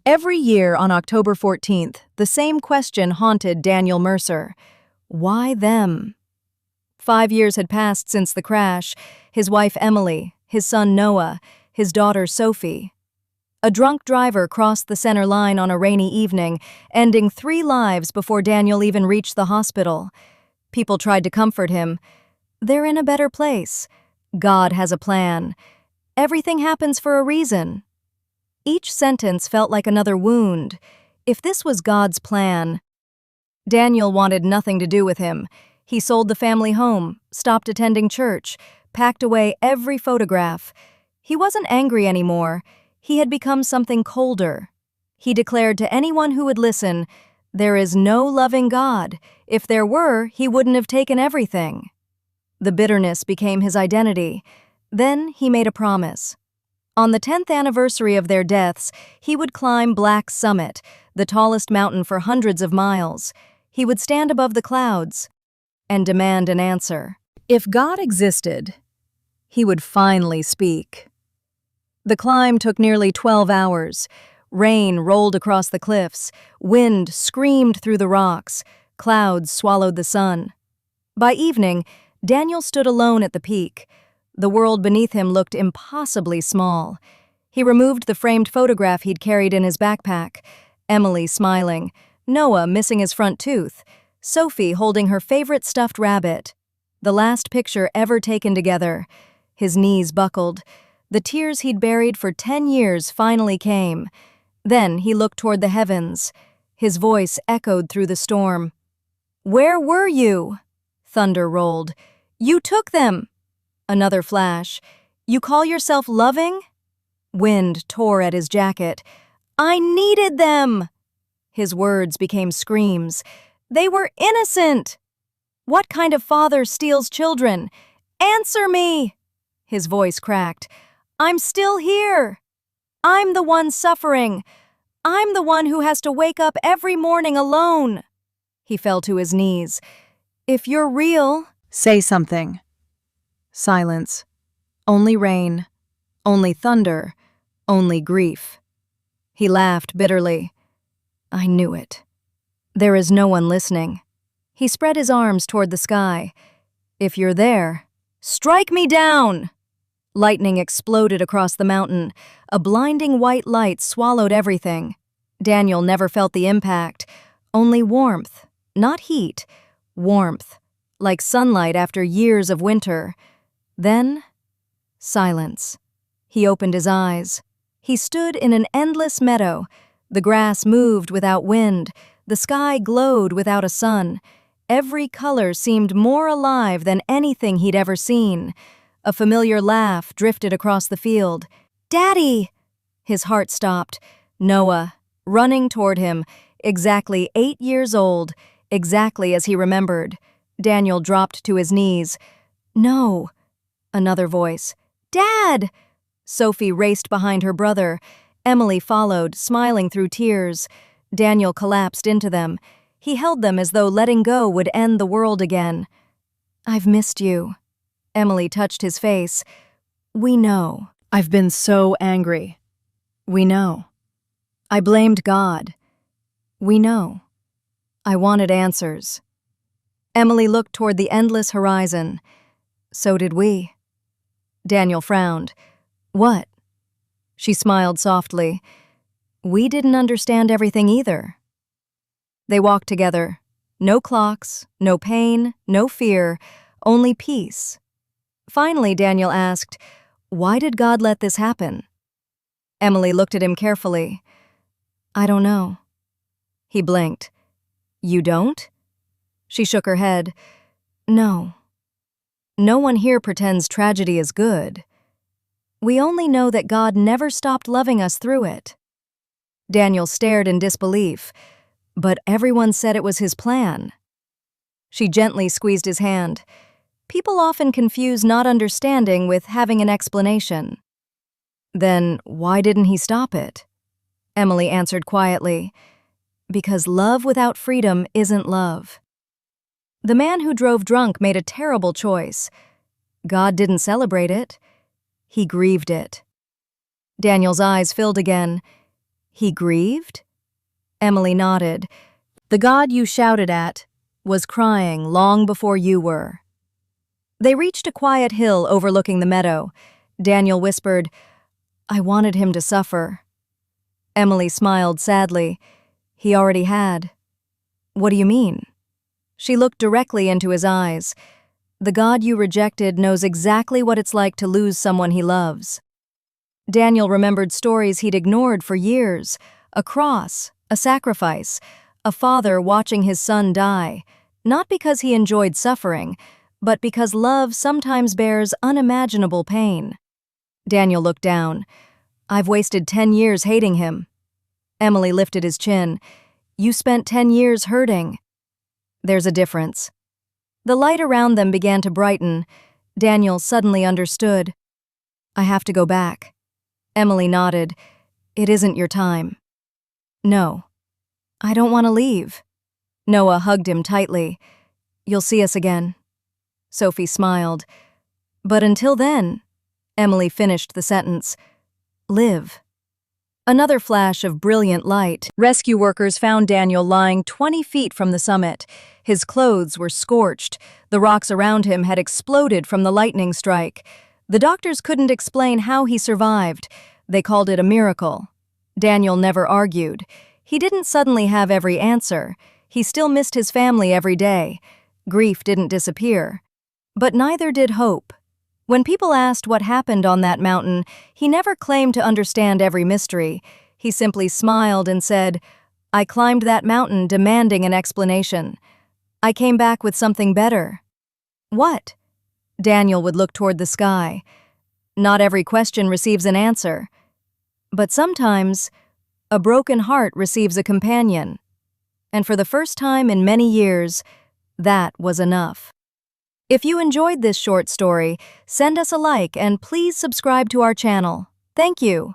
Every year on October 14th, the same question haunted Daniel Mercer. Why them? 5 years had passed since the crash, his wife Emily, his son Noah, his daughter Sophie. A drunk driver crossed the center line on a rainy evening, ending 3 lives before Daniel even reached the hospital. People tried to comfort him. They're in a better place. God has a plan. Everything happens for a reason. Each sentence felt like another wound. If this was God's plan, Daniel wanted nothing to do with him. He sold the family home, stopped attending church, packed away every photograph. He wasn't angry anymore. He had become something colder. He declared to anyone who would listen, "There is no loving God. If there were, he wouldn't have taken everything." The bitterness became his identity. Then he made a promise. On the 10th anniversary of their deaths, he would climb Black Summit, the tallest mountain for hundreds of miles. He would stand above the clouds and demand an answer. If God existed, he would finally speak. The climb took nearly 12 hours. Rain rolled across the cliffs, wind screamed through the rocks, clouds swallowed the sun. By evening, Daniel stood alone at the peak. The world beneath him looked impossibly small. He removed the framed photograph he'd carried in his backpack. Emily smiling, Noah missing his front tooth, Sophie holding her favorite stuffed rabbit. The last picture ever taken together. His knees buckled. The tears he'd buried for 10 years finally came. Then he looked toward the heavens. His voice echoed through the storm. "Where were you?" Thunder rolled. "You took them!" Another flash. "You call yourself loving?" Wind tore at his jacket. "I needed them!" His words became screams. "They were innocent!" "What kind of father steals children? Answer me!" His voice cracked. "I'm still here. I'm the one suffering. I'm the one who has to wake up every morning alone." He fell to his knees. "If you're real, say something." Silence. Only rain. Only thunder. Only grief. He laughed bitterly. "I knew it. There is no one listening." He spread his arms toward the sky. "If you're there, strike me down!" Lightning exploded across the mountain. A blinding white light swallowed everything. Daniel never felt the impact. Only warmth. Not heat. Warmth. Like sunlight after years of winter. Then, silence. He opened his eyes. He stood in an endless meadow. The grass moved without wind. The sky glowed without a sun. Every color seemed more alive than anything he'd ever seen. A familiar laugh drifted across the field. "Daddy!" His heart stopped. Noah, running toward him, exactly 8 years old, exactly as he remembered. Daniel dropped to his knees. "No." Another voice. "Dad!" Sophie raced behind her brother. Emily followed, smiling through tears. Daniel collapsed into them. He held them as though letting go would end the world again. "I've missed you." Emily touched his face. "We know. I've been so angry." "We know. I blamed God." "We know. I wanted answers." Emily looked toward the endless horizon. "So did we." Daniel frowned. "What?" She smiled softly. "We didn't understand everything either." They walked together. No clocks, no pain, no fear, only peace. Finally, Daniel asked, "Why did God let this happen?" Emily looked at him carefully. "I don't know." He blinked. "You don't?" She shook her head. "No. No one here pretends tragedy is good. We only know that God never stopped loving us through it." Daniel stared in disbelief. "But everyone said it was his plan." She gently squeezed his hand. People often confuse not understanding with having an explanation. "Then why didn't he stop it?" Emily answered quietly. "Because love without freedom isn't love." The man who drove drunk made a terrible choice. God didn't celebrate it. He grieved it. Daniel's eyes filled again. He grieved? Emily nodded. The God you shouted at was crying long before you were. They reached a quiet hill overlooking the meadow. Daniel whispered, I wanted him to suffer. Emily smiled sadly. He already had. What do you mean? She looked directly into his eyes. The God you rejected knows exactly what it's like to lose someone he loves. Daniel remembered stories he'd ignored for years. A cross, a sacrifice, a father watching his son die, not because he enjoyed suffering, but because love sometimes bears unimaginable pain. Daniel looked down. I've wasted 10 years hating him. Emily lifted his chin. You spent 10 years hurting. There's a difference. The light around them began to brighten. Daniel suddenly understood. I have to go back. Emily nodded. It isn't your time. No. I don't want to leave. Noah hugged him tightly. You'll see us again. Sophie smiled. But until then, Emily finished the sentence. Live. Another flash of brilliant light. Rescue workers found Daniel lying 20 feet from the summit. His clothes were scorched. The rocks around him had exploded from the lightning strike. The doctors couldn't explain how he survived. They called it a miracle. Daniel never argued. He didn't suddenly have every answer. He still missed his family every day. Grief didn't disappear. But neither did hope. When people asked what happened on that mountain, he never claimed to understand every mystery. He simply smiled and said, I climbed that mountain demanding an explanation. I came back with something better. What? Daniel would look toward the sky. Not every question receives an answer. But sometimes, a broken heart receives a companion. And for the first time in many years, that was enough. If you enjoyed this short story, send us a like and please subscribe to our channel. Thank you.